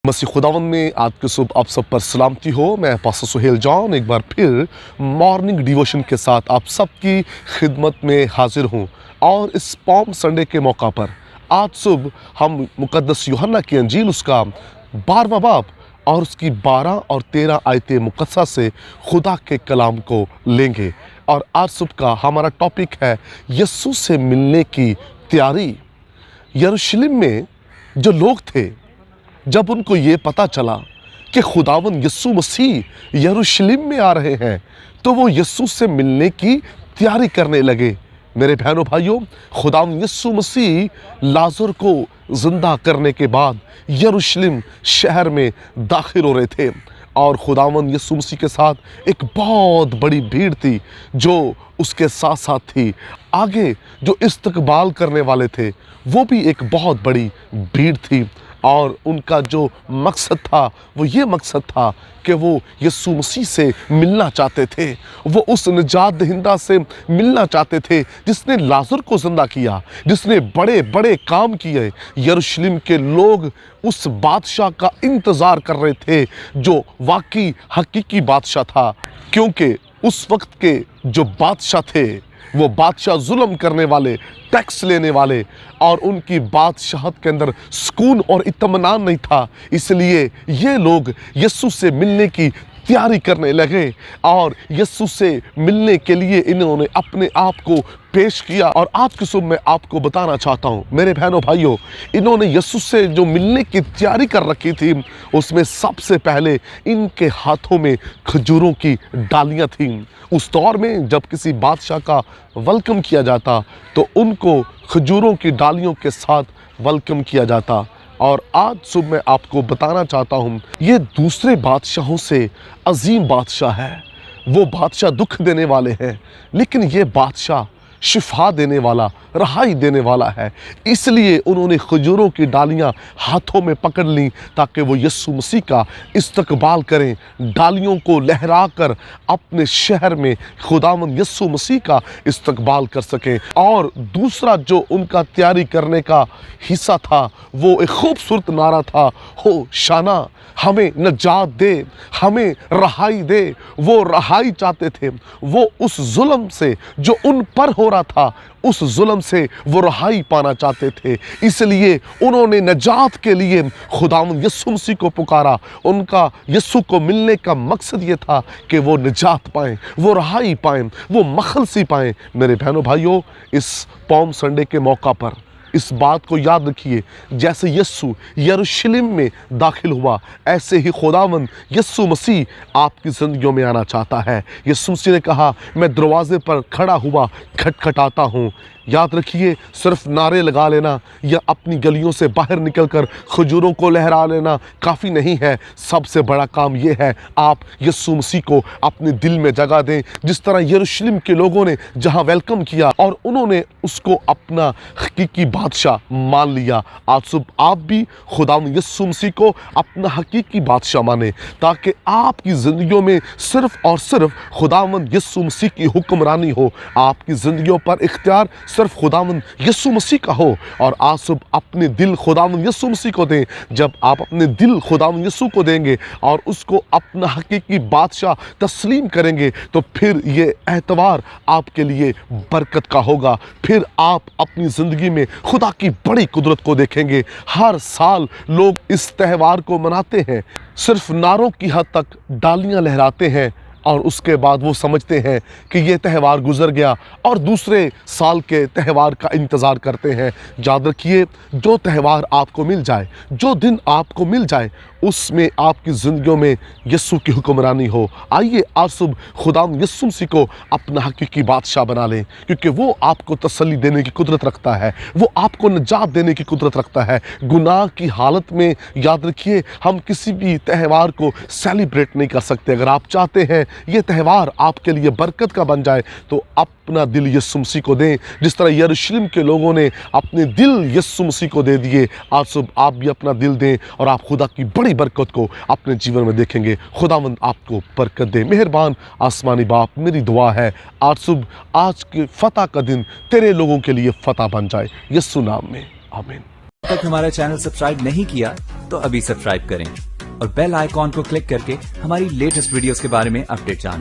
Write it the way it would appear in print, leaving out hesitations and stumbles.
मसीह खुदावन में आज के सुबह आप सब पर सलामती हो। मैं पास्टर सुहेल जॉन एक बार फिर मॉर्निंग डिवोशन के साथ आप सबकी खिदमत में हाजिर हूँ। और इस पॉम संडे के मौका पर आज सुबह हम मुकद्दस यूहन्ना की अंजील उसका 12वां बाब और उसकी 12 और 13 आयतें मुकद्दसा से खुदा के कलाम को लेंगे। और आज सुबह का हमारा टॉपिक है यीशु से मिलने की तैयारी। यरूशलेम में जो लोग थे, जब उनको ये पता चला कि खुदावन यीशु मसीह यरूशलेम में आ रहे हैं, तो वो यीशु से मिलने की तैयारी करने लगे। मेरे बहनों भाइयों, खुदावन यीशु मसीह लाजर को जिंदा करने के बाद यरूशलेम शहर में दाखिल हो रहे थे और खुदावन यीशु मसीह के साथ एक बहुत बड़ी भीड़ थी जो उसके साथ साथ थी। आगे जो इस्तकबाल करने वाले थे वो भी एक बहुत बड़ी भीड़ थी और उनका जो मकसद था वो ये मकसद था कि वो यीशु मसीह से मिलना चाहते थे। वो उस निजात दहिंदा से मिलना चाहते थे जिसने लाजर को जिंदा किया, जिसने बड़े बड़े काम किए। यरूशलेम के लोग उस बादशाह का इंतज़ार कर रहे थे जो वाकई हकीकी बादशाह था, क्योंकि उस वक्त के जो बादशाह थे वो बादशाह जुल्म करने वाले, टैक्स लेने वाले, और उनकी बादशाहत के अंदर सुकून और इत्मीनान नहीं था। इसलिए ये लोग यीशु से मिलने की तैयारी करने लगे और यीशु से मिलने के लिए इन्होंने अपने आप को पेश किया। और आज की सुबह मैं आपको बताना चाहता हूँ मेरे बहनों भाइयों, इन्होंने यीशु से जो मिलने की तैयारी कर रखी थी उसमें सबसे पहले इनके हाथों में खजूरों की डालियाँ थीं। उस दौर में जब किसी बादशाह का वेलकम किया जाता तो उनको खजूरों की डालियों के साथ वेलकम किया जाता। और आज सुबह मैं आपको बताना चाहता हूँ, ये दूसरे बादशाहों से अजीम बादशाह है। वो बादशाह दुख देने वाले हैं, लेकिन ये बादशाह शिफा देने वाला, रहाई देने वाला है। इसलिए उन्होंने खजूरों की डालियां हाथों में पकड़ लीं ताकि वो यीशु मसीह का इस्तकबाल करें, डालियों को लहरा कर अपने शहर में खुदावंद यीशु मसीह का इस्तकबाल कर सकें। और दूसरा जो उनका तैयारी करने का हिस्सा था वो एक खूबसूरत नारा था, हो शाना, हमें नजात दे, हमें रहाई दे। वो रहाई चाहते थे, वो उस जुल्म से जो उन पर हो रहा था, उस जुल्म से वो रहाई पाना चाहते थे। इसलिए उन्होंने नजात के लिए खुदावंद यीशु मसीह को पुकारा। उनका यीशु को मिलने का मकसद ये था कि वो निजात पाएं, वो रहाई पाएं, वो मखलसी पाएं। मेरे बहनों भाइयों, इस पॉम संडे के मौका पर इस बात को याद रखिए, जैसे यीशु यरूशलेम में दाखिल हुआ, ऐसे ही खुदावंद यीशु मसीह आपकी ज़िंदगियों में आना चाहता है। यीशु मसीह ने कहा, मैं दरवाजे पर खड़ा हुआ खटखटाता हूँ। याद रखिए, सिर्फ नारे लगा लेना या अपनी गलियों से बाहर निकलकर खजूरों को लहरा लेना काफ़ी नहीं है। सबसे बड़ा काम यह है आप यीशु मसीह को अपने दिल में जगह दें। जिस तरह यरूशलेम के लोगों ने जहां वेलकम किया और उन्होंने उसको अपना हकीकी बादशाह मान लिया, आज सुबह आप भी खुदावंद यीशु मसीह को अपना हकीकी बादशाह माने, ताकि आपकी ज़िंदगियों में सिर्फ और सिर्फ खुदावंद यीशु मसीह की हुक्मरानी हो। आपकी ज़िंदगियों पर इख्तियार सिर्फ खुदावंद यीशु मसीह का हो। और आज सुबह अपने दिल खुदावंद यीशु मसीह को दें। जब आप अपने दिल खुदावंद यीशु को देंगे और उसको अपना हकीकी बादशाह तस्लीम करेंगे, तो फिर ये एतवार आपके लिए बरकत का होगा। फिर आप अपनी ज़िंदगी में खुदा की बड़ी कुदरत को देखेंगे। हर साल लोग इस त्यौहार को मनाते हैं, सिर्फ नारों की हद तक डालियां लहराते हैं और उसके बाद वो समझते हैं कि ये त्यौहार गुजर गया और दूसरे साल के त्यौहार का इंतज़ार करते हैं। याद रखिए, जो त्यौहार आपको मिल जाए, जो दिन आपको मिल जाए, उसमें आपकी ज़िंदगियों में यीशु की हुक्मरानी हो। आइए आज सुबह खुदावंद यीशु मसीह को अपना हकीकी बादशाह बना लें, क्योंकि वो आपको तसल्ली देने की कुदरत रखता है, वो आपको निजात देने की कुदरत रखता है। गुनाह की हालत में याद रखिए, हम किसी भी त्यौहार को सेलिब्रेट नहीं कर सकते। अगर आप चाहते हैं ये त्यौहार आपके लिए बरकत का बन जाए, तो अपना दिल यीशु मसीह को दें। जिस तरह यरूशलेम के लोगों ने अपने दिल यीशु मसीह को दे दिए, आज सुबह आप भी अपना दिल दें और आप खुदा की बड़ी बरकत को अपने जीवन में देखेंगे। खुदावंद आपको बरकत दे। मेहरबान आसमानी बाप, मेरी दुआ है आज सुबह, आज के फतह का दिन तेरे लोगों के लिए फतह बन जाए, यीशु नाम में, आमीन। तक हमारा चैनल सब्सक्राइब नहीं किया तो अभी सब्सक्राइब करें और बेल आइकॉन को क्लिक करके हमारी लेटेस्ट वीडियोस के बारे में अपडेट जानें।